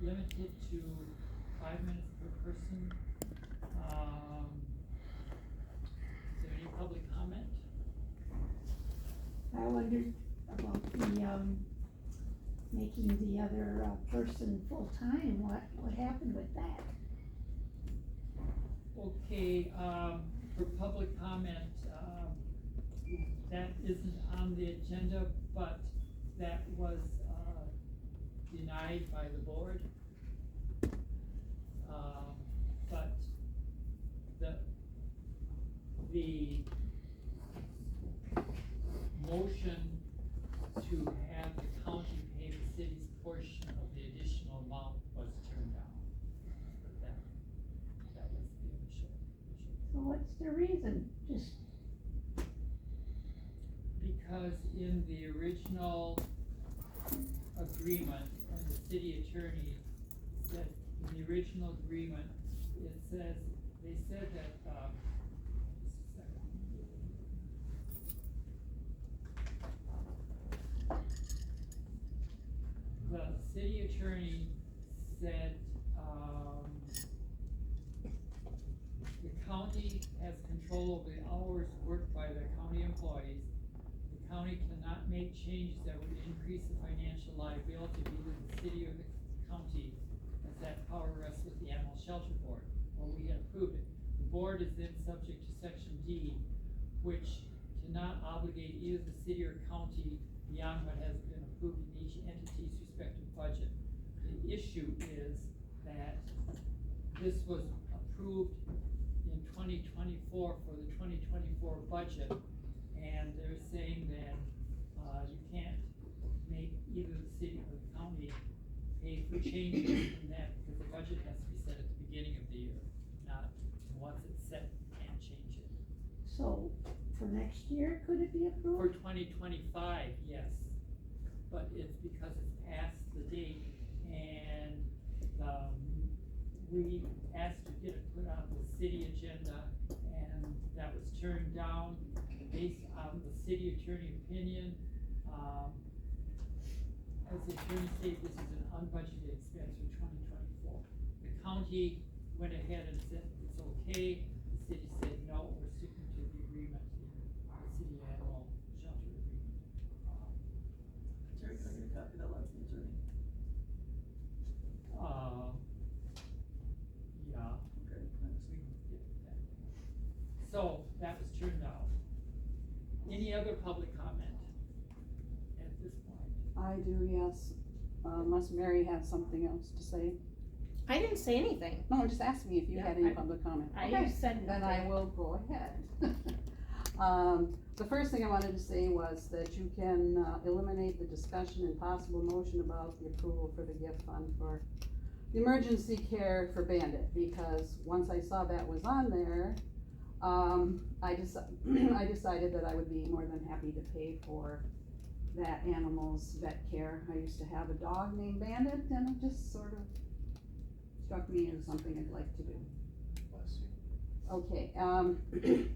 limited to 5 minutes per person. Is there any public comment? I wondered about the, making the other, person full-time, what happened with that? Okay, for public comment, that isn't on the agenda, but that was, denied by the board. But the motion to have the county pay the city's portion of the additional amount was turned down. But that was the initial. So what's the reason? Just, Because in the original agreement, and the city attorney said, in the original agreement, it says, they said that, just a second. The city attorney said, the county has control over the hours worked by the county employees. The county cannot make changes that would increase the financial liability of either the city or the county, as that power rests with the Animal Shelter Board. Well, we had approved it. The board is then subject to section D, which cannot obligate either the city or county beyond what has been approved in each entity's respective budget. The issue is that this was approved in 2024 for the 2024 budget, and they're saying that, you can't make either the city or the county pay for changes in that, because the budget has to be set at the beginning of the year, not once it's set, you can't change it. so, for next year, could it be For approved? 2025, yes, but it's because it's past the date, and, we asked to get it put on the city agenda, and that was turned down based on the city attorney opinion. As the attorney stated, this is an unbudgeted expense for 2024. The county went ahead and said it's okay, the city said no, we're sticking to the agreement in the city animal shelter agreement. Terry, can I get a copy of that last attorney? Yeah, Okay, thanks. we can get that. So, that was turned down. Any other public comment at this point? I do, yes, unless Mary has something else to say. I didn't say anything. No, I'm just asking if you had any public comment. I Okay, said then I nothing. will go ahead. The first thing I wanted to say was that you can eliminate the discussion and possible motion about the approval for the gift fund for the emergency care for Bandit, because once I saw that was on there, I decided that I would be more than happy to pay for that animal's vet care. I used to have a dog named Bandit, and it just sort of struck me as something I'd like to do. Bless you. Okay,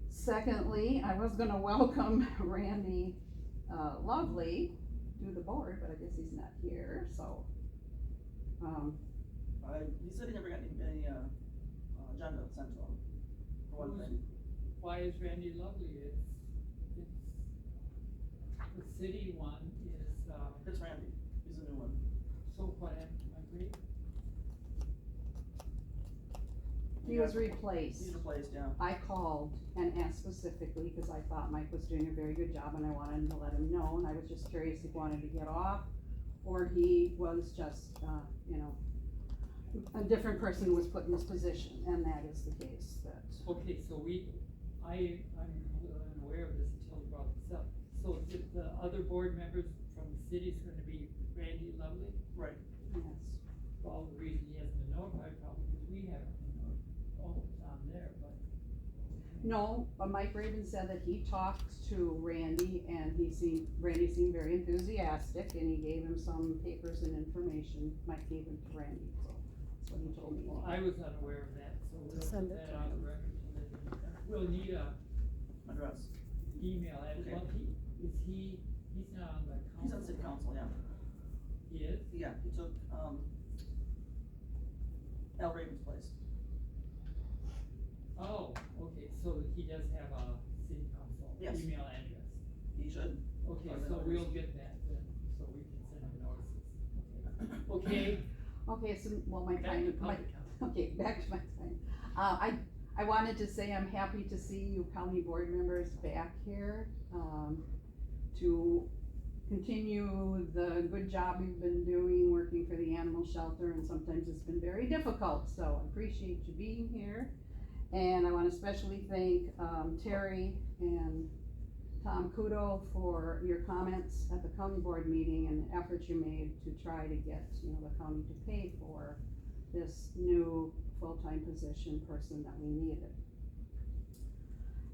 secondly, I was gonna welcome Randy, Lovely to the board, but I guess he's not here, so. He said he never got any agenda sent to him, for one thing. Why is Randy Lovely? It's, the city one is, It's Randy, he's a new one. so what happened to my grade? He was replaced. He's replaced, yeah. I called and asked specifically, cause I thought Mike was doing a very good job and I wanted to let him know, and I was just curious if he wanted to get off, or he was just, a different person was put in this position, and that is the case, that. Okay, so I'm unaware of this until you brought this up. So the other board members from the city is gonna be Randy Lovely? Right. Yes. Well, the reason he hasn't been notified probably because we haven't been notified. Oh, it's on there, but. No, but Mike Raven said that he talked to Randy, and Randy seemed very enthusiastic, and he gave him some papers and information, Mike gave them to Randy, so that's what he told me. Well, I was unaware of that, so we'll Send put it that to on the him. record. We'll need a Address. email, Okay. well, he's not on the council. He's on city council, yeah. He is? Yeah, he took, Al Raven's place. Oh, okay, so he does have a city council Yes. email address. He should. Okay, Or the so we'll notice. get that then, so we can send him notices. Okay, Okay, so, well, my back time, to my, public comment. okay, back to my time. I wanted to say I'm happy to see you county board members back here, to continue the good job you've been doing, working for the animal shelter, and sometimes it's been very difficult, so I appreciate you being here. And I wanna especially thank, Terry and Tom Kudo for your comments at the county board meeting and the efforts you made to try to get, the county to pay for this new full-time position person that we needed.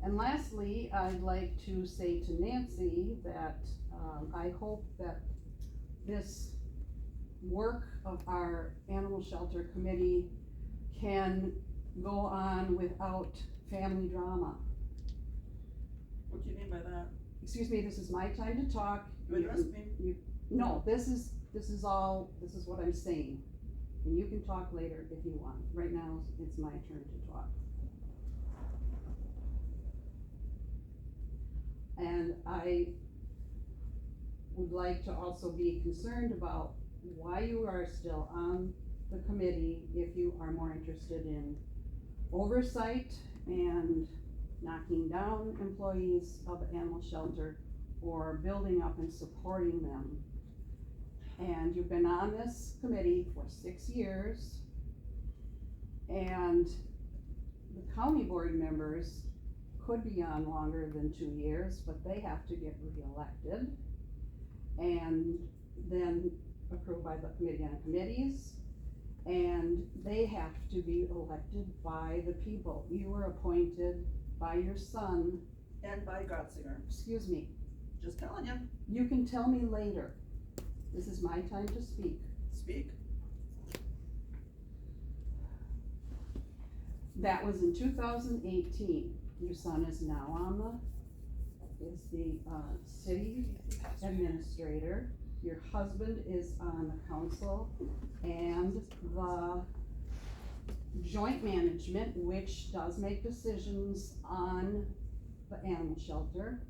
And lastly, I'd like to say to Nancy that, I hope that this work of our animal shelter committee can go on without family drama. What do you mean by that? Excuse me, this is my time to talk. You addressed me? No, this is what I'm saying. And you can talk later if you want. Right now, it's my turn to talk. And I would like to also be concerned about why you are still on the committee if you are more interested in oversight and knocking down employees of the animal shelter or building up and supporting them. And you've been on this committee for 6 years. And the county board members could be on longer than 2 years, but they have to get reelected and then approved by the committee on committees. And they have to be elected by the people. You were appointed by your son. And by Grotzinger. Excuse me, Just telling you. you can tell me later. This is my time to speak. Speak. That was in 2018. Your son is now on the city administrator. Your husband is on the council and the joint management, which does make decisions on the animal shelter.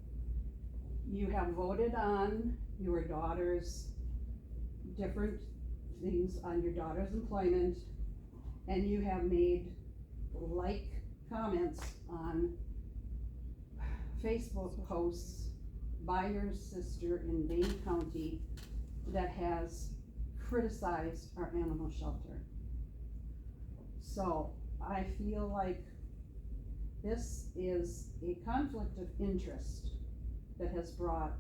You have voted on your daughter's different things on your daughter's employment, and you have made comments on Facebook posts by your sister in Dane County that has criticized our animal shelter. So I feel like this is a conflict of interest that has brought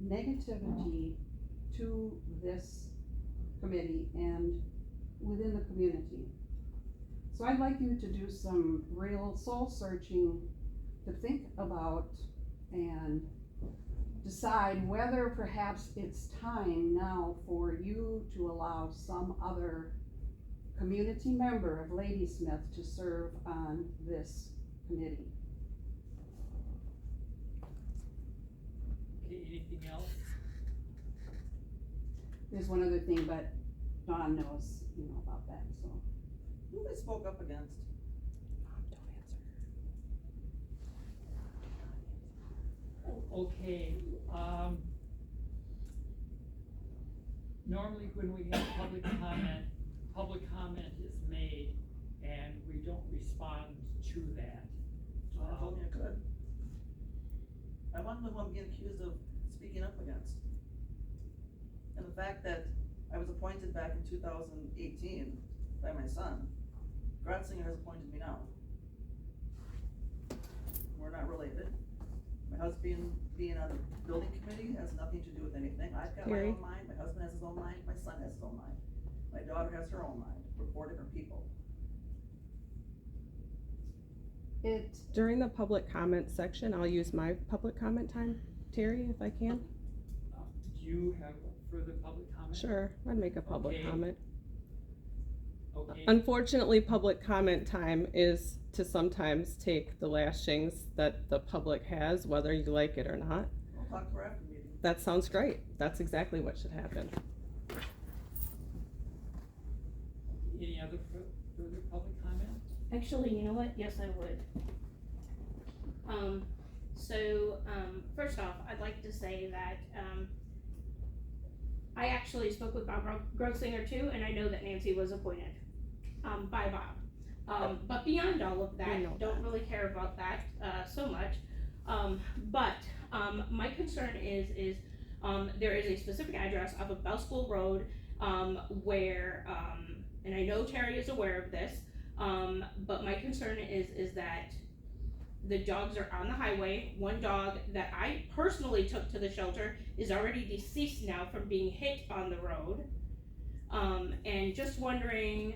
negativity to this committee and within the community. So I'd like you to do some real soul searching to think about and decide whether perhaps it's time now for you to allow some other community member of Ladysmith to serve on this committee. Okay, anything else? There's one other thing, but Dawn knows, about that, so. Who they spoke up against? Okay, normally when we have public comment is made and we don't respond to that. I told me I could. I wasn't the one being accused of speaking up against. And the fact that I was appointed back in 2018 by my son, Grotzinger has appointed me now. We're not related. My husband being on the building committee has nothing to do with anything. I've got my Terry? own mind, my husband has his own mind, my son has his own mind. My daughter has her own mind. We're 4 different people. During the public comment section, I'll use my public comment time, Terry, if I can. Do you have further public comment? Sure, I'd make a public Okay. comment. Okay, Unfortunately, public comment time is to sometimes take the lashings that the public has, whether you like it or not. Well, talk to her after meeting. That sounds great. That's exactly what should happen. Any other further public comment? Actually, you know what? Yes, I would. First off, I'd like to say that, I actually spoke with Bob Grosinger too, and I know that Nancy was appointed, by Bob. But beyond all of We know that, don't really care about that, so much. My concern is, there is a specific address off of Bell School Road, where, and I know Terry is aware of this, but my concern is that the dogs are on the highway. One dog that I personally took to the shelter is already deceased now from being hit on the road. And just wondering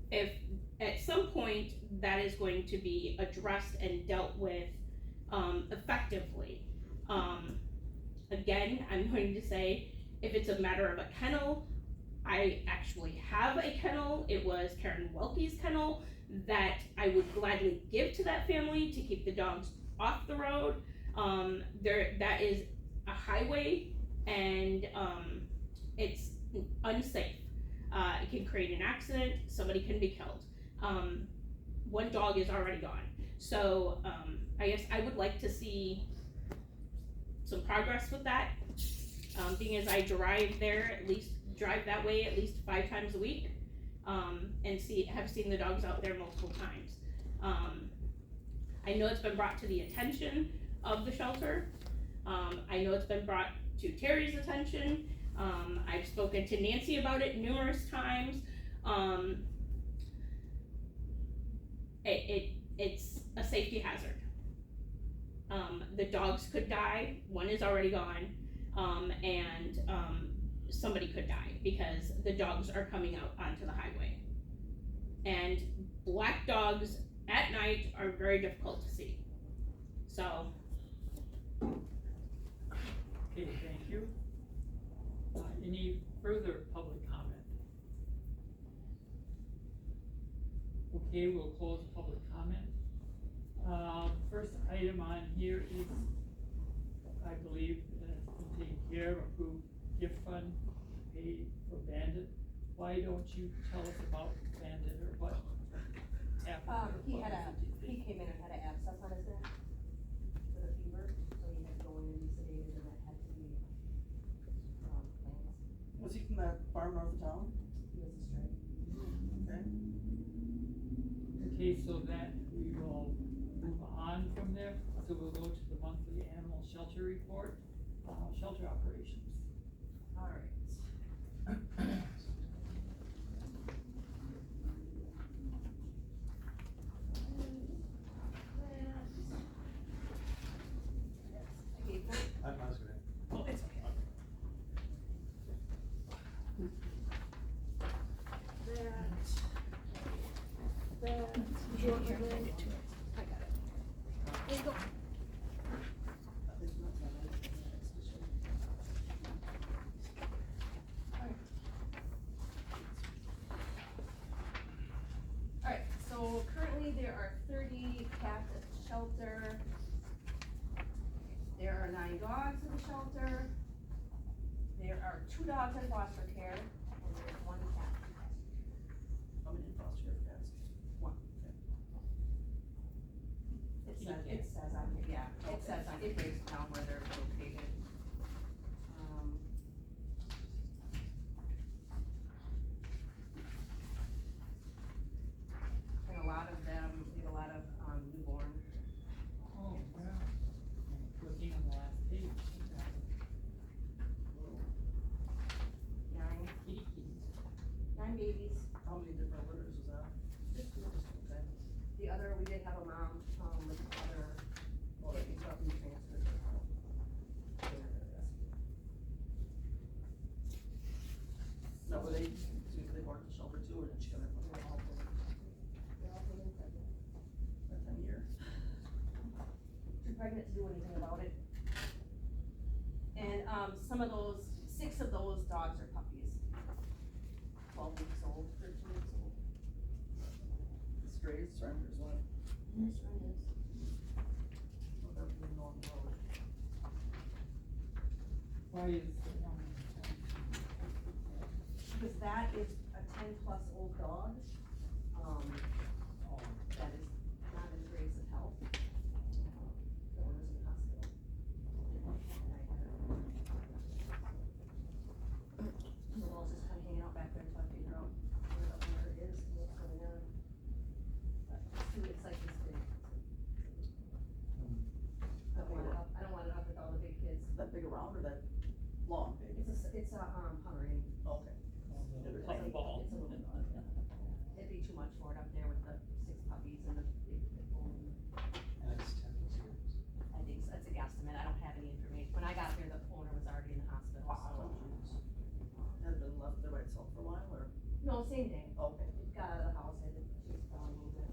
if at some point that is going to be addressed and dealt with, effectively. Again, I'm going to say, if it's a matter of a kennel, I actually have a kennel. It was Karen Welke's kennel that I would gladly give to that family to keep the dogs off the road. That is a highway, and it's unsafe. It can create an accident. Somebody can be killed. One dog is already gone. So I guess I would like to see some progress with that. Being as I drive that way at least 5 times a week, and have seen the dogs out there multiple times. I know it's been brought to the attention of the shelter. I know it's been brought to Terry's attention. I've spoken to Nancy about it numerous times. It's a safety hazard. The dogs could die. One is already gone. And somebody could die because the dogs are coming out onto the highway. And black dogs at night are very difficult to see. So. Okay, thank you. Any further public comment? Okay, we'll close public comment. First item on here is, I believe, that's been taken care of, approved gift fund paid for Bandit. Why don't you tell us about Bandit or what happened? He came in and had an abscess on his neck with a fever, so he had to go in and be sedated, and that had to be, planned. Was he from that farm north of town? He was a stray. Okay. Okay, so that we will move on from there, so we'll go to the monthly animal shelter report, shelter operations. Alright. I was gonna. Oh, it's okay. Alright, so currently there are 30 cats at the shelter. There are 9 dogs in the shelter. There are 2 dogs in foster care, and there's 1 cat. How many in foster care cats? 1. It says on here, yeah, it says on, it breaks down where they're located. And a lot of them, we have a lot of, newborn. Oh, wow. Looking on the last page. Nine. Kitty kitties. 9 babies. How many different litters was that? Okay. The other, we did have a mom, with other, getting stuff and transferred. Now, were they born in the shelter too, or did she come in? They're all pregnant. That time of year? Too pregnant to do anything about it. And, some of those, 6 of those dogs are puppies. 12 weeks old, 13 weeks old. Strays, surrenders, what? Yes, right is. Whatever we know on the road. Why is the one? Because that is a 10+ old dog, Oh, that is not in great of health. The owner's in the hospital. And I heard. So I was just kinda hanging out back there until I figure out where the owner is and what's going on. But it's like this big. I don't want it up with all the big kids. That big around or that long? It's a Pomeranian. Okay. It's like- it's a little dog, yeah. It'd be too much for it up there with the 6 puppies and the big pit bull. And it's 10 plus years. I think so, that's a guesstimate, I don't have any information. When I got there, the owner was already in the hospital, so. Has it been left there by itself for a while, or? No, same day. Okay. It got out of the house, and she was telling me that.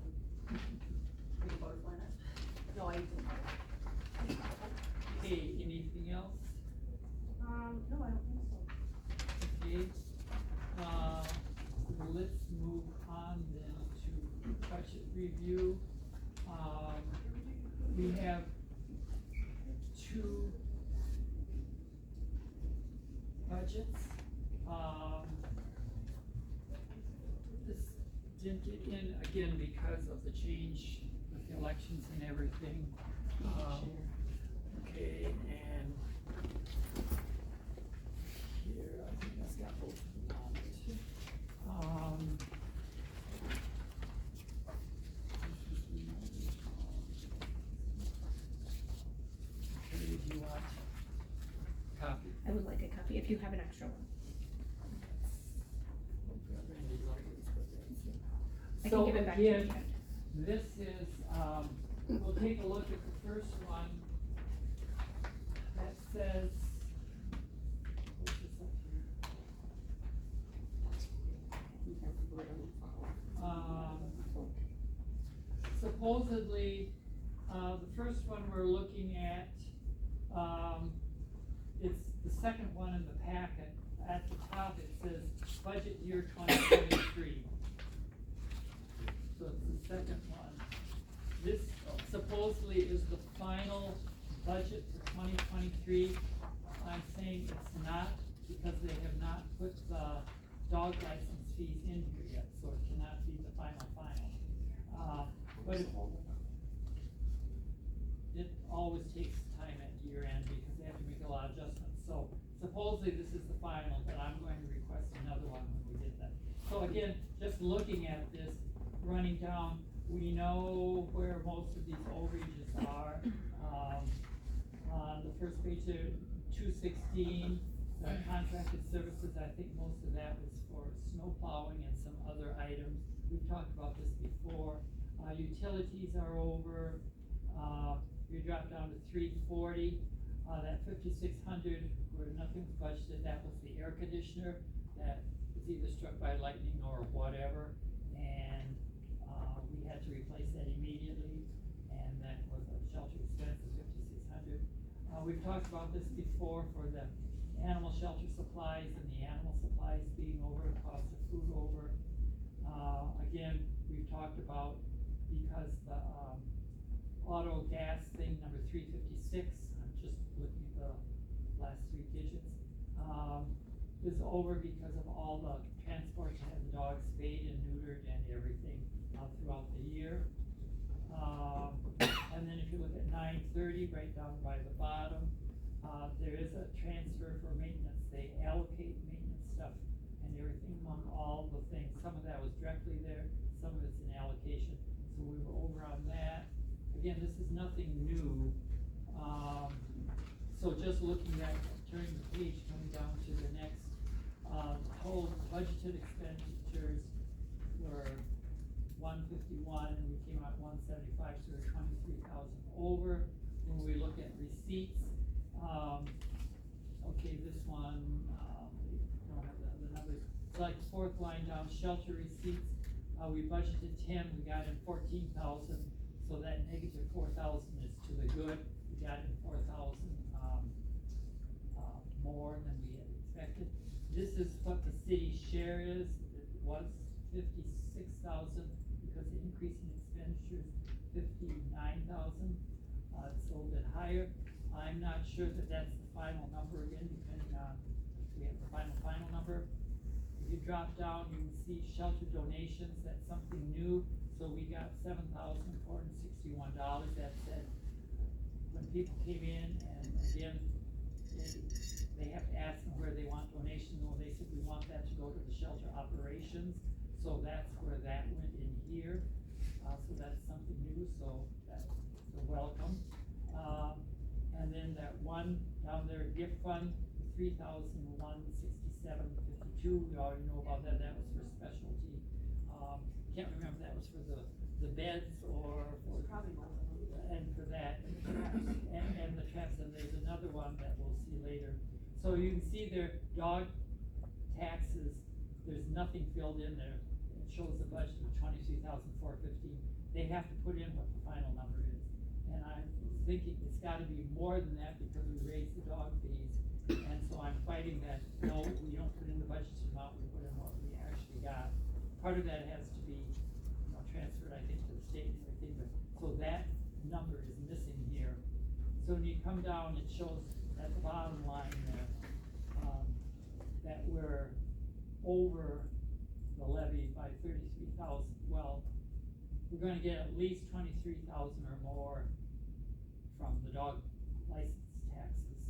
Big butterfly net? No, I didn't. hey, anything else? No, I don't think so. Okay, let's move on then to budget review. We have 2 budgets. This didn't get in again because of the change with the elections and everything. Okay, and here, I think that's got both of them on it. Okay, do you want a copy? I would like a copy if you have an extra one. I can give it back to you. So again, this is, we'll take a look at the first one that says, what's this up here? Supposedly, the first one we're looking at, it's the second one in the packet. At the top, it says budget year 2023. So it's the second one. This supposedly is the final budget for 2023. I'm saying it's not because they have not put the dog license fees in here yet, so it cannot be the final. But it always takes time at year end because they have to make a lot of adjustments. So supposedly this is the final, but I'm going to request another one when we get that. So again, just looking at this, running down, we know where most of these overages are. On the first page there, 216, contracted services, I think most of that was for snow plowing and some other items. We've talked about this before. Utilities are over, you drop down to 340. That 5,600 where nothing was budgeted, that was the air conditioner that was either struck by lightning or whatever. And we had to replace that immediately, and that was a shelter expense of 5,600. We've talked about this before for the animal shelter supplies and the animal supplies being over, the cost of food over. Again, we've talked about because the auto gas thing, number 356, I'm just looking at the last 3 digits, is over because of all the transport to have the dogs spayed and neutered and everything throughout the year. And then if you look at 930, right down by the bottom, there is a transfer for maintenance. They allocate maintenance stuff and everything among all the things. Some of that was directly there, some of it's an allocation. So we were over on that. Again, this is nothing new. So just looking at, turning the page, coming down to the next, total budgeted expenditures were 151, and we came out 175, so we're 23,000 over. When we look at receipts, okay, this one, don't have the numbers. Like the 4th line down, shelter receipts, we budgeted 10, we got in 14,000, so that negative 4,000 is to the good. We got in 4,000 more than we had expected. This is what the city share is. It was 56,000 because the increase in expenditures 59,000. It's a little bit higher. I'm not sure that that's the final number again, depending drop down, you can see shelter donations, that's something new, so we got $7,461, that said, when people came in, and again, they have to ask them where they want donations, well, they said, we want that to go to the shelter operations, so that's where that went in here, so that's something new, so that's a welcome. And then that one down there, gift fund, $3,167.52, we already know about that, that was for specialty. Can't remember if that was for the beds or for. Probably both of them. And for that, and the traps, and there's another one that we'll see later. So you can see their dog taxes, there's nothing filled in there. It shows the budget of $23,415. They have to put in what the final number is. And I'm thinking it's gotta be more than that because we raised the dog fees. And so I'm fighting that, no, we don't put in the budget amount, we put in what we actually got. Part of that has to be, transferred, I think, to the state and everything, but, so that number is missing here. So when you come down, it shows at the bottom line there, that we're over the levy by 33,000. Well, we're gonna get at least 23,000 or more from the dog license taxes,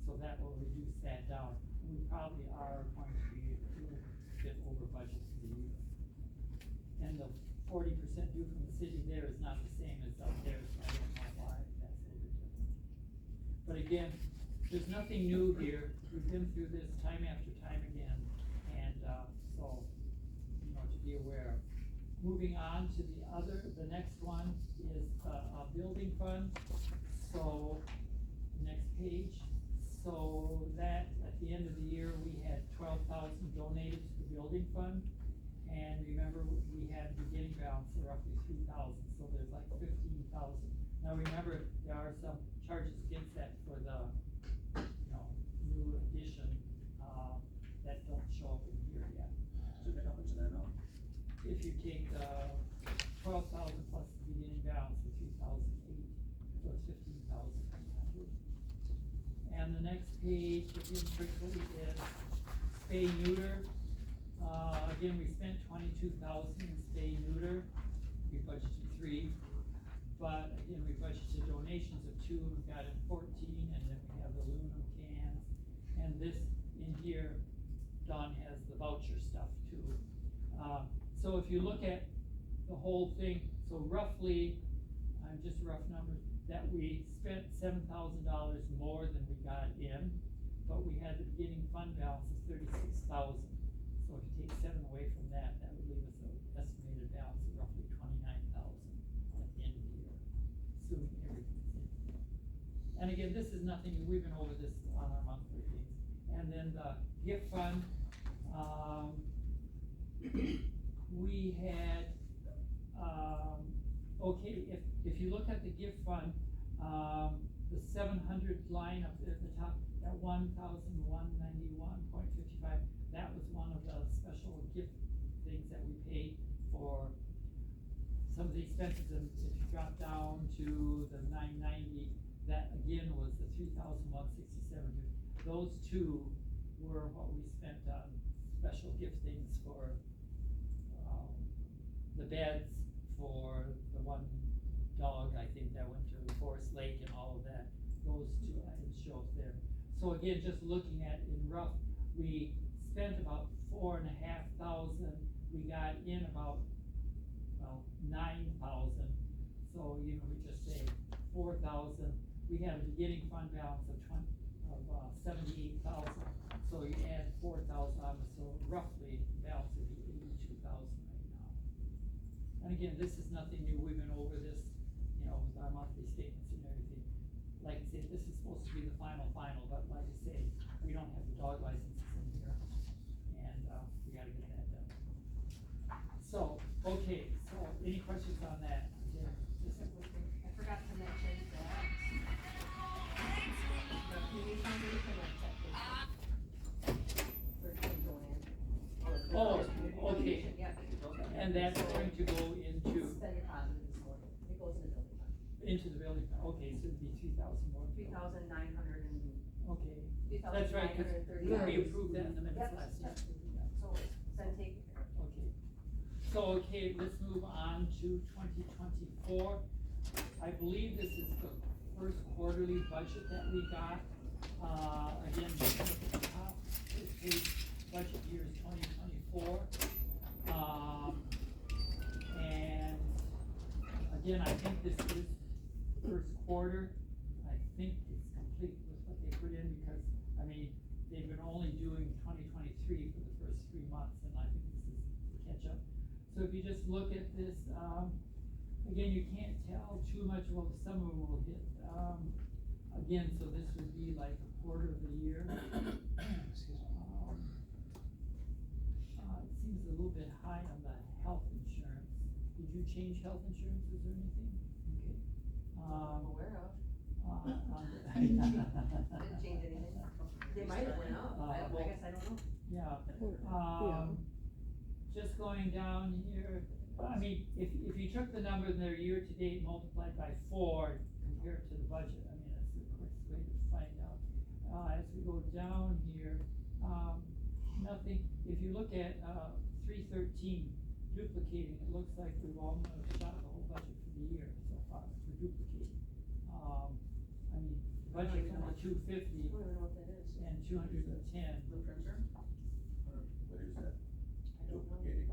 so that will reduce that down. And we probably are going to be a little bit over budget for the year. And the 40% due from the city there is not the same as up there, so I don't know why that's a little bit different. But again, there's nothing new here, we've been through this time after time again, and, so, to be aware of. Moving on to the next one is a building fund, so, next page. So that, at the end of the year, we had 12,000 donated to the building fund. And remember, we had beginning balance of roughly 3,000, so there's like 15,000. Now remember, there are some charges against that for the, new addition, that don't show up in here yet. So how much of that now? If you take the 12,000 plus the beginning balance of 3,008, so it's 15,800. And the next page, again, quickly, is spay neuter. Again, we spent 22,000 in spay neuter, we budgeted 3, but again, we budgeted donations of 2, and we got in 14, and then we have the aluminum cans, and this in here, Dawn has the voucher stuff too. So if you look at the whole thing, so roughly, just rough numbers, that we spent $7,000 more than we got in, but we had the beginning fund balance of 36,000. So if you take 7 away from that, that would leave us an estimated balance of roughly 29,000 at the end of the year, assuming everything's in. And again, this is nothing, we've been over this on our monthly things. And then the gift fund, we had, okay, if you look at the gift fund, the 700 line up there at the top, that 1,191.55, that was one of the special gift things that we paid for some of the expenses, and if you drop down to the 990, that again was the 3,167. Those two were what we spent on special gift things for, the beds, for the one dog, I think, that went to Forest Lake and all of that. Those 2 items show up there. So again, just looking at in rough, we spent about 4,500, we got in about, 9,000. So, we just say 4,000. We had a beginning fund balance of 78,000. So you add 4,000 on it, so roughly the balance would be 82,000 right now. And again, this is nothing new, we've been over this, with our monthly statements and everything. Like I said, this is supposed to be the final, but like I say, we don't have the dog licenses in here, and, we gotta get that done. So, okay, so any questions on that? Yeah, just- I forgot to mention that the community foundation website for Joanne. Oh, Community okay. foundation, yeah. And that's going to go into, It's been deposited this morning, it goes in the building fund. into the building, okay, so it'd be 3,000 more. 3,900 and, Okay, 3,930. that's right, 'cause we approved that in the minutes Yep, last yep. year. So Then take, Okay. So, okay, let's move on to 2024. I believe this is the first quarterly budget that we got. Again, the top, first page, budget year is 2024. And again, I think this is first quarter. I think it's complete with what they put in because, I mean, they've been only doing 2023 for the first 3 months, and I think this is catch up. So if you just look at this, again, you can't tell too much, well, some of them will hit, again, so this would be like a quarter of the year. Excuse me. It seems a little bit high on the health insurance. Did you change health insurances or anything? Okay. I'm aware of, Didn't didn't change anything. They might have went up, I guess I don't know. Yeah, just going down here, I mean, if you took the number in their year-to-date multiplied by 4, compared to the budget, I mean, that's the quickest way to find out. As we go down here, nothing, if you look at, 313, duplicating, it looks like we've almost shot the whole budget for the year so far, for duplicating. I mean, budget's only 250 I don't even know what that is. and 210. The printer? What is that? I don't know. Duplicating.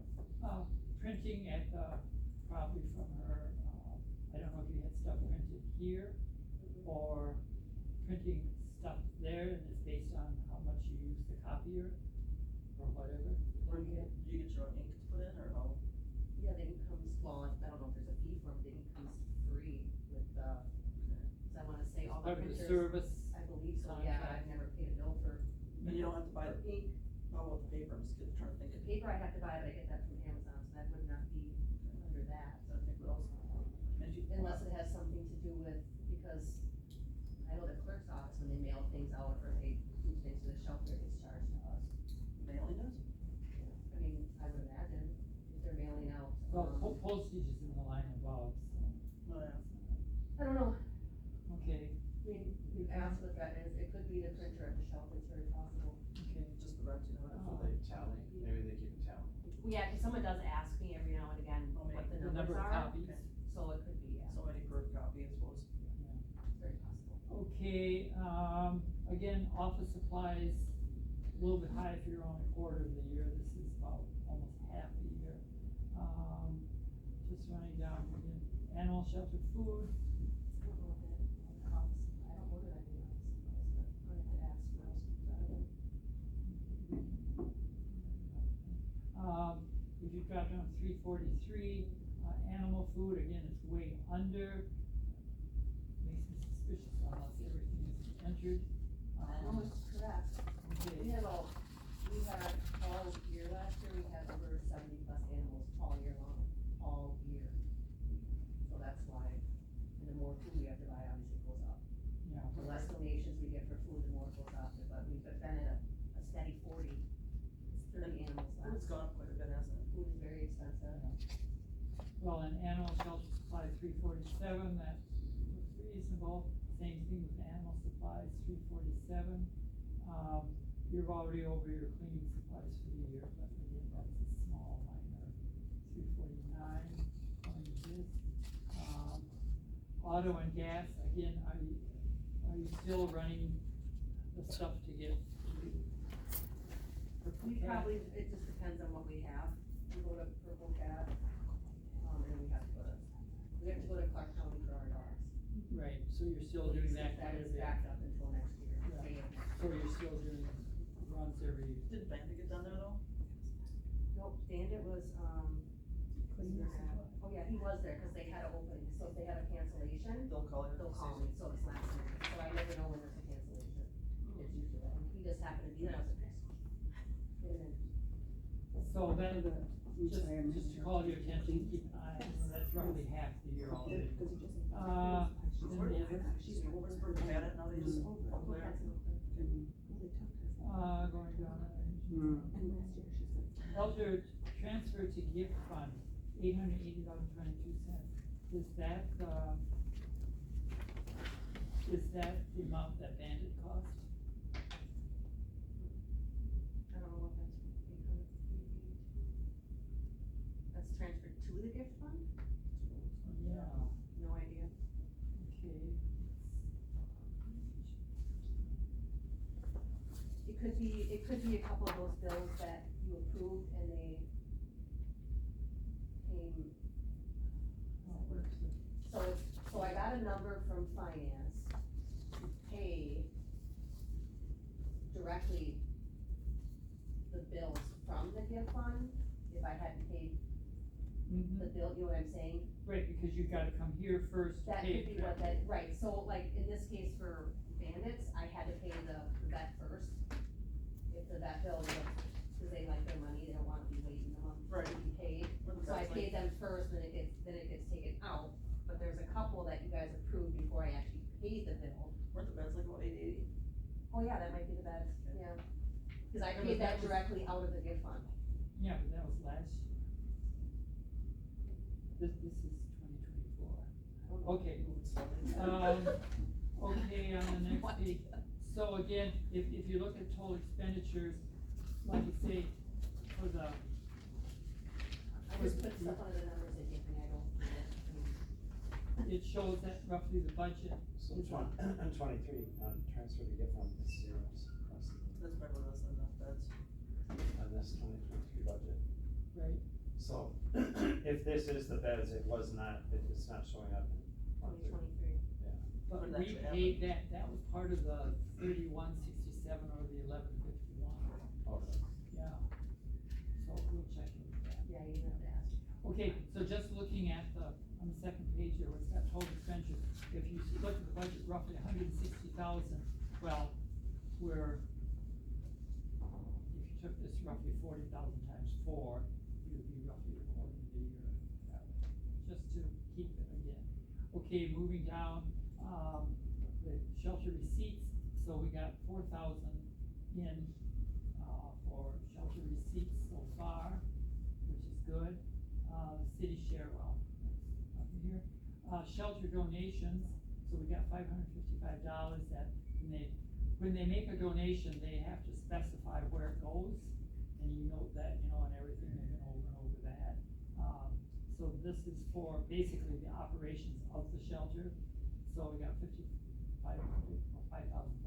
Printing at the, probably from her, I don't know if you had stuff printed here, or printing stuff there, and it's based on how much you use the copier, or whatever. Or do you get your own ink to put in, or how? Yeah, the ink comes, well, I don't know if there's a fee for it, the ink comes free with, cause I wanna say all the Part of the printers, service, I believe so, yeah, I've never paid a bill for. And you don't have to buy for the, ink. how about the paper, I'm just trying to think. The paper I have to buy, but I get that from Amazon, so that would not be under that, so I think what else? And you- Unless it has something to do with, because I know the clerk's office, when they mail things out or they do things to the shelter, it's charged to us. Mailing it? I mean, I would imagine if they're mailing out, well, postage is in the line above, so, Oh, yeah. I don't know, okay, I mean, you ask what that is, it could be the printer at the shelf, it's very possible. okay. Just the rent, you know? So they tally, maybe they keep a tally. Yeah, cause someone does ask me every now and again Oh, what the The numbers number of are, copies, Okay. so it could be, yeah, So many per copy, I suppose. it's very possible. okay, again, office supplies, a little bit high if you're on a quarter of the year, this is about almost half the year. Just running down again, animal shelter food, I don't know if that comes, I don't order any of those, but I have to ask what else comes out of it. if you drop down 343, animal food, again, it's way under. Makes me suspicious unless everything is entered. No, it's correct. Okay. We had all year last year, we had over 70 plus animals all year long, all year. So that's why, and the more food we have to buy, obviously it goes up. Yeah. The less donations we get for food, the more it goes up, but we've been at a steady 40, it's 30 animals It's last. gone up quite a bit, hasn't it? Food is very expensive. Well, in animal shelter supplies, 347, that looks reasonable. Same thing with animal supplies, 347. You're already over your cleaning supplies for the year, but again, that's a small minor. 349, going to this. Auto and gas, again, are you still running the stuff to get? We probably, it just depends on what we have. We go to Purple Cat, and we have to go to Clark County for our dogs. Right, so you're still doing that That quite a is bit. backed up until next year. Yeah. May of next So you're still doing runs every, Did Bandit get done there though? Nope, Bandit was, oh yeah, he was there, cause they had an opening, so if they had a cancellation, They'll call you. they'll call me, so it's last minute, so I never know when there's a cancellation. It's usually, and he just happened to be there, I was like, get him in. so then, just to call your attention, keep an eye, on that's roughly half the year already. Then the other, Where's Purple Bandit nowadays? Over there? going down, Elder transfer to gift fund, $880.22. Is that the amount that Bandit cost? I don't know what that's, 800, could be a couple of those bills that you approved and they came. So I got a number from finance to pay directly the bills from the gift fund, if I hadn't paid the bill, you know what I'm saying? Right, because you gotta come here first to That pay could be it. what that, right, so like in this case for Bandits, I had to pay the vet first. If the vet bill was, cause they like their money, they don't wanna be waiting a month Right. to be paid. When So I that's paid them first, then it gets taken out, but there's a couple that you guys approved before I actually paid the bill. Weren't the beds like about 880? Oh yeah, that might be the best, yeah. Cause I Yeah, but paid that that was- directly out of the gift fund. Yeah, but that was last year. This is 2024. Okay, okay, on the next What? page. So again, if you look at total expenditures, like you say, for the, I just put stuff under the numbers they give me, I don't. it shows that roughly the budget So is on 23, transfer to gift fund is zeros across the board That's probably less than enough beds. on this 2023 budget. right? So if this is the beds, it's not showing up in 23. 2023. But What did we actually paid that was part of the 3167 or the 1151, Okay. yeah. So we'll check into that. Yeah, you have to ask. Okay, so just looking at on the second page here, what's got total expenditures, if you look at the budget, roughly 160,000, well, we're, if you took this roughly 40,000 times 4, you would be roughly a quarter of the year, just to keep it again. Okay, moving down, the shelter receipts, so we got 4,000 in, for shelter receipts so far, which is good. City share, well, that's up here. Shelter donations, so we got $555 that, when they make a donation, they have to specify where it goes, and you note that, and everything, they've been over and over that. So this is for basically the operations of the shelter, so we got 5,500, or 5,500.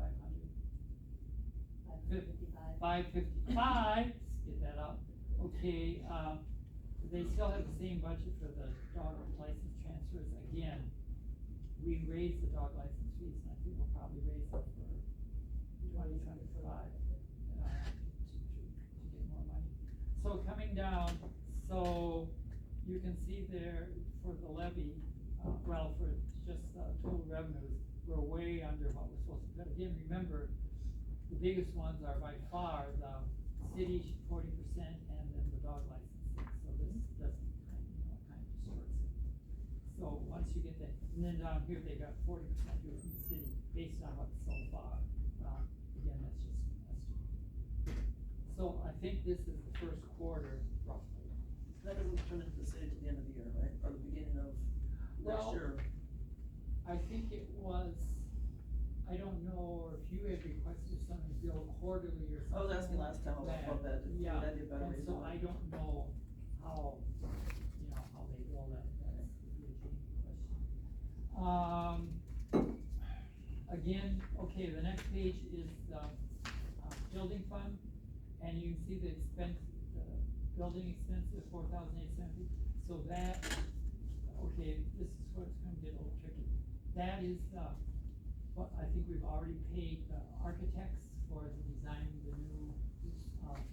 555. 555, get that up, okay, they still have the same budget for the dog license transfers, again, we raised the dog license fees, and I think we'll probably raise it for 2025, to get more money. So coming down, so you can see there for the levy, for just, total revenues, we're way under what we're supposed to, but again, remember, the biggest ones are by far the city 40% and then the dog license. So this doesn't kind of distorts it. So once you get that, and then down here they got 40% here from the city based on what's so far. Again, that's just an estimate. So I think this is the first quarter roughly. That doesn't turn into the city to the end of the year, right? Or the beginning of next Well, year. I think it was, I don't know if you had requested something billed quarterly or something. I was asking last time about that. Yeah, That'd be a better way to and so do it. I don't know how, how they bill that, that's the Jamie question. Again, okay, the next page is the, building fund, and you can see the expense, the building expenses, 4,870, so that, okay, this is where it's gonna get a little tricky. That is, what I think we've already paid the architects for the design of the new,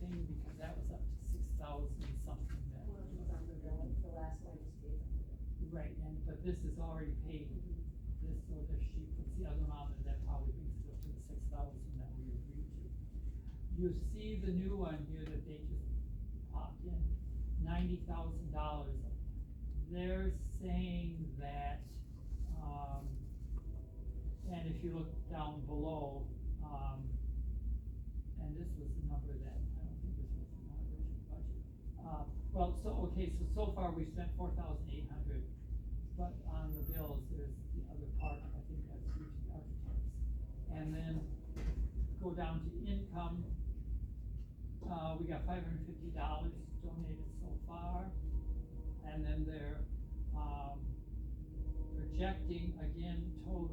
thing, because that was up to 6,000 something that. Well, it was under the last one I just gave them. Right, but this is already paid, this, so if she puts the other one on there, that probably brings it up to the 6,000 that we agreed to. You see the new one here that they just popped in, $90,000. They're saying that, and if you look down below, and this was the number that, I don't think this was in our original budget. So far we've spent 4,800, but on the bills, there's the other part, I think that's due to the architects. And then go down to income, we got $550 donated so far, and then they're, projecting, again, total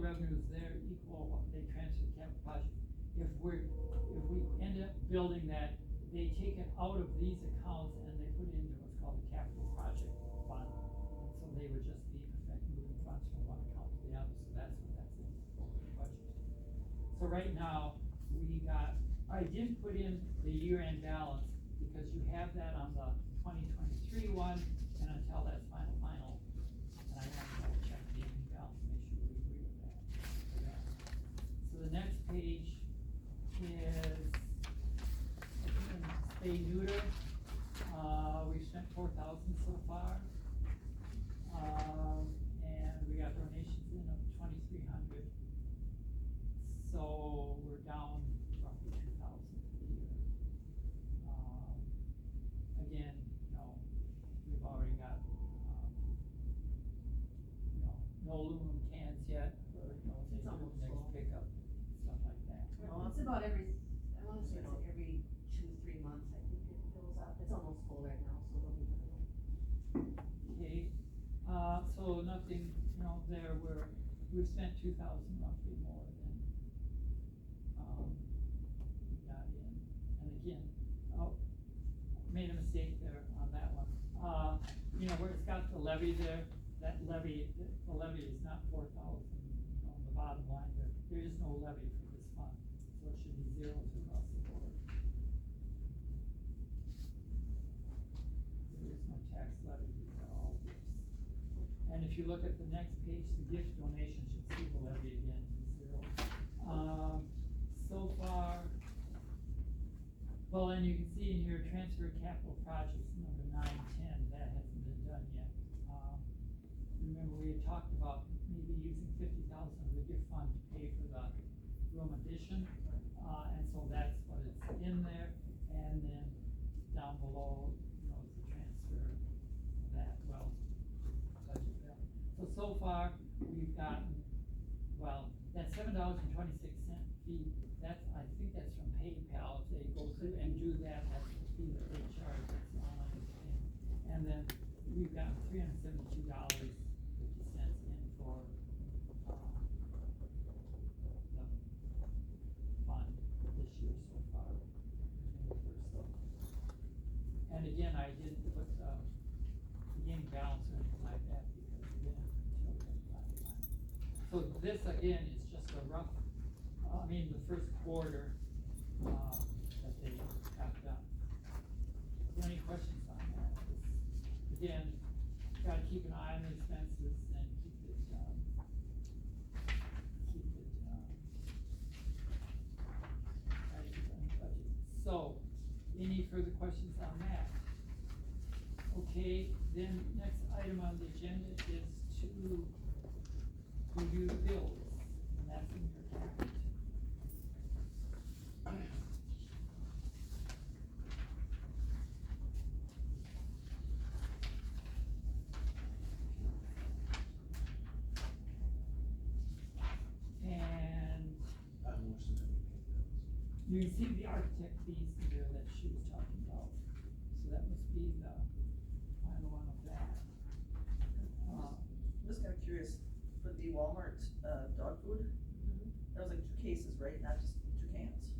revenues there equal what they transfer to capital project. If if we end up building that, they take it out of these accounts and they put it into what's called the capital project fund. And so they would just be in effect moving funds from one account to the other, so that's what that's in for the budget. So right now, I didn't put in the year-end balance because you have that on the 2023 one, and until that's final, and I want to double check the ending balance, make sure we agree with that. Okay. So the next page is, again, spay neuter. We've spent 4,000 so far. And we got donations in of 2,300. So we're down roughly 2,000 for the year. Again, we've already got, no aluminum cans yet, or, they do almost next full. pickup, stuff like that. It's about every, I wanna say it's like every 2-3 months, I think it fills up, it's almost full right now, so it'll be better. Okay, so nothing, there, we've spent 2,000 roughly more than, we got in. And again, made a mistake there on that one. Where it's got the levy there, that levy, the levy is not 4,000, on the bottom line there is no levy for this fund, so it should be zero across the board. There is no tax levy, these are all gifts. And if you look at the next page, the gift donation should see the levy again, zero. So far, well, and you can see in here, transfer capital projects, number 9, 10, that hasn't been done yet. Remember, we had talked about maybe using 50,000 of the gift fund to pay for the room addition, and so that's what it's in there, and then down below, is the transfer of that, budget bill. So far, we've gotten, that $7.26 fee, I think that's from PayPal, if they go through and do that, that's the fee that they charge, that's the online thing. And then we've gotten $372.50 in for, the fund this year so far, in the first look. And again, I didn't put, the beginning balance or anything like that, because we didn't until the last time. So this, again, is just a rough, the first quarter, that they have done. Any questions on that? Again, gotta keep an eye on the expenses and keep it tight on the budget. So, any further questions on that? Okay, then next item on the agenda is to review the bills, and that's in your packet. You can see the architect fees here that she was talking about, so that must be the final one of that. I'm just kinda curious, for the Walmart, dog food, that was like 2 cases, right, not just 2 cans?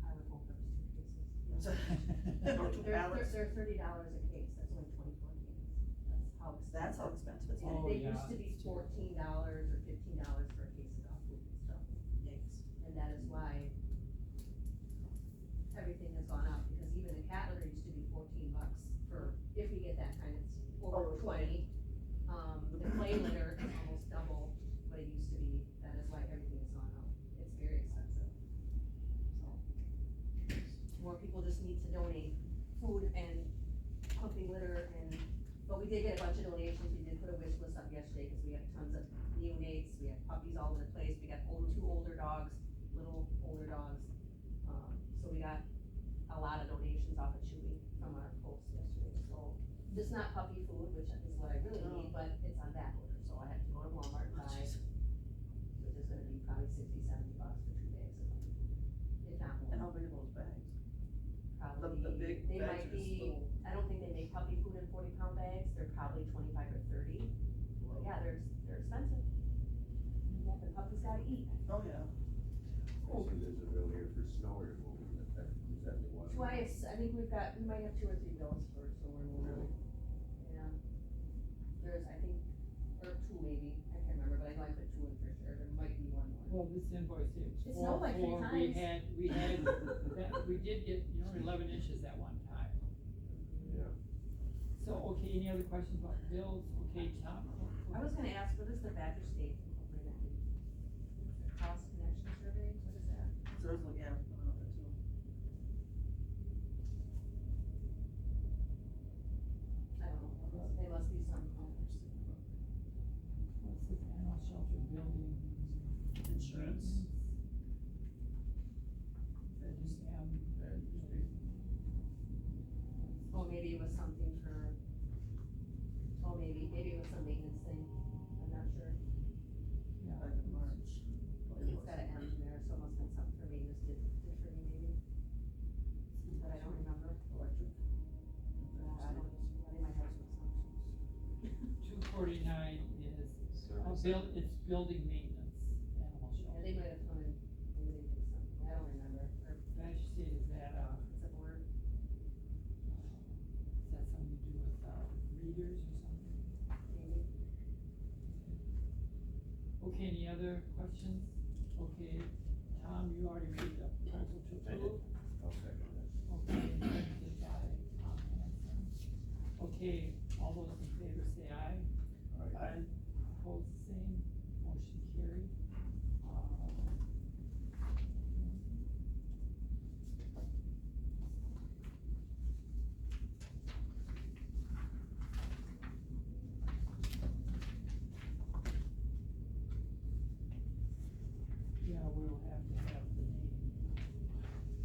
I would hope it was 2 cases. Or 2 pallets? They're $30 a case, that's only 24 cans, That's how expensive it's. And Oh, they yeah, used to be it's too- $14 or $15 for a case of dog food and stuff, Yikes. and that is why everything has gone up, because even the cat litter used to be $14 for, if we get that kind of, or 20. The clay litter is almost double what it used to be, that is why everything has gone up, it's very expensive. So, more people just need to donate food and puppy litter but we did get a bunch of donations, we did put a wish list up yesterday, cause we have tons of neonates, we have puppies all over the place, we got 2 older dogs, little older dogs. So we got a lot of donations off of Chewy from our post yesterday, so, just not puppy food, which is what I really need, but it's on back order, so I have to go to Walmart and buy, which is gonna be probably $60-70 for 2 bags of puppy food, if not more. And how big are those bags? Probably, the big they bags might are just be, little- I don't think they make puppy food in 40-pound bags, they're probably 25 or 30, but yeah, they're expensive. Yeah, the puppies gotta eat. Oh, yeah. So there's a really snow removal, is that the one? Twice, I think we might have 2 or 3 bills for snow removal. Yeah. There's, I think, or 2 maybe, I can't remember, but I know I put 2 in for sure, there might be one more. Well, this invoice is It four, snowed like 3 we times. had, we did get, 11 inches at one time. Yeah. So, okay, any other questions about bills? Okay, Tom? I was gonna ask, what is the Badger State Incorporated? House Connection Survey, what is that? So there's, yeah, I don't know that too. I don't know, they must be some. What's this animal shelter building? Insurance. That is, And Oh, maybe it was something for, maybe it was some maintenance thing, I'm not sure. Back in March. It's got an M in there, so it must have been something for maintenance, did for me maybe, but I don't remember. Electric. I don't, they might have some assumptions. 249 is, Service. it's building maintenance, animal Yeah, shelter. they might have come in, maybe they did something, I don't remember, or Badger State, is that, it's a board. is that something to do with, readers or something? Maybe. Okay, any other questions? Okay, Tom, you already made the proposal to I did. approve? I'll second that. Okay, seconded by Tom Hanson. Okay, all those in favor say aye. Aye. Opposed, same, motion carried. Yeah, we'll have to have the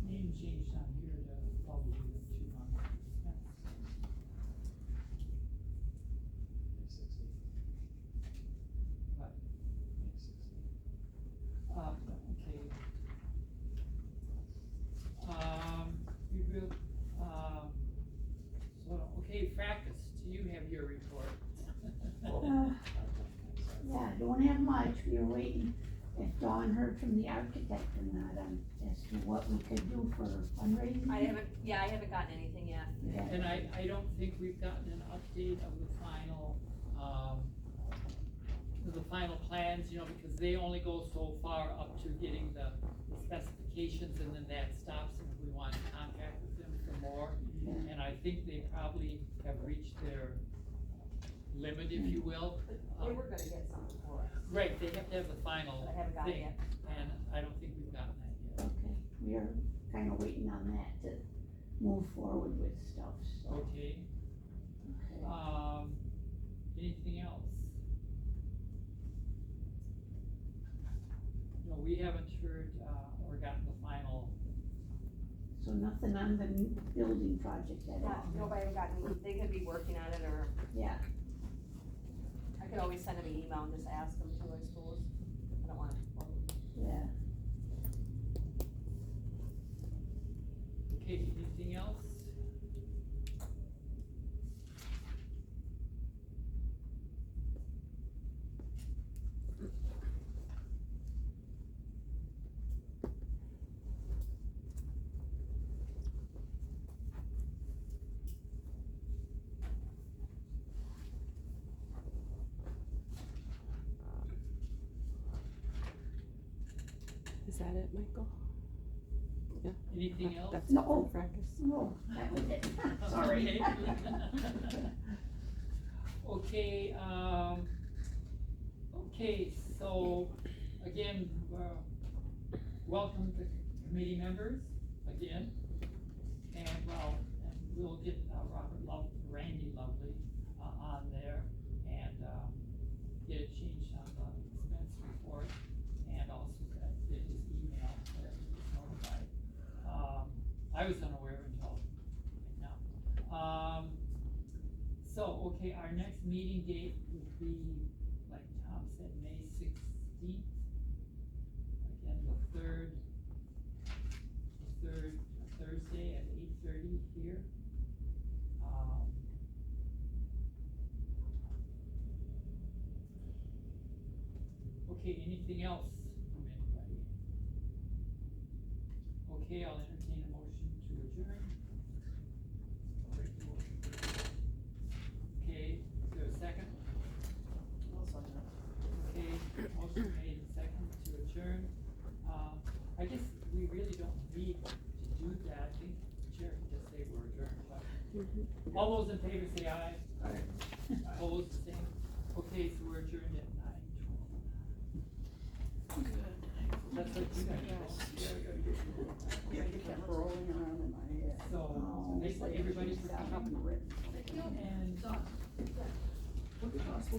name changed on here to probably the 2 months. That's- May 16th. But, May 16th. okay. We will, so, okay, practice, do you have your report? Yeah, don't have much, we were waiting if Dawn heard from the architect or not, as to what we could do for fundraising. I haven't gotten anything yet. Yeah. And I don't think we've gotten an update of the final plans, because they only go so far up to getting the specifications, and then that stops, and if we want to contact with them for more. Yeah. And I think they probably have reached their limit, if you will. They were gonna get something for us, Right, they have to have the final but I haven't gotten it thing, yet. and I don't think we've gotten that yet. Okay, we are kinda waiting on that to move forward with stuff, so. Okay, Okay. anything else? No, we haven't heard, or gotten the final. So nothing on the building project at all? Nobody got me, they could be working on it, or Yeah, I could always send them an email and just ask them to, I suppose. I don't wanna. yeah. Okay, anything else? Is that it, Michael? Anything else? That's No. it from Fracas. No, that was it, sorry. Okay, okay, so, again, welcome to committee members, again. And, and we'll get, Randy Lovely, on there, and, get it changed on the expense report, and also get his email, so that he was notified. I was unaware until right now. So, okay, our next meeting date would be, like Tom said, May 16th. Again, the third Thursday at 8:30 here. Okay, anything else from anybody? Okay, I'll entertain a motion to adjourn. I'll make the motion. Okay, is there a second? I'll sign that. Okay, motion made and second to adjourn. I guess we really don't need to do that. I think the chair can just say we're adjourned, but. All those in favor say aye. Aye. Opposed, same. Okay, so we're adjourned at 9:12. That's what you guys Yeah, it kept rolling around in my head. So, Oh, thanks it's like everybody she's for got coming. up and written. And. What the gospel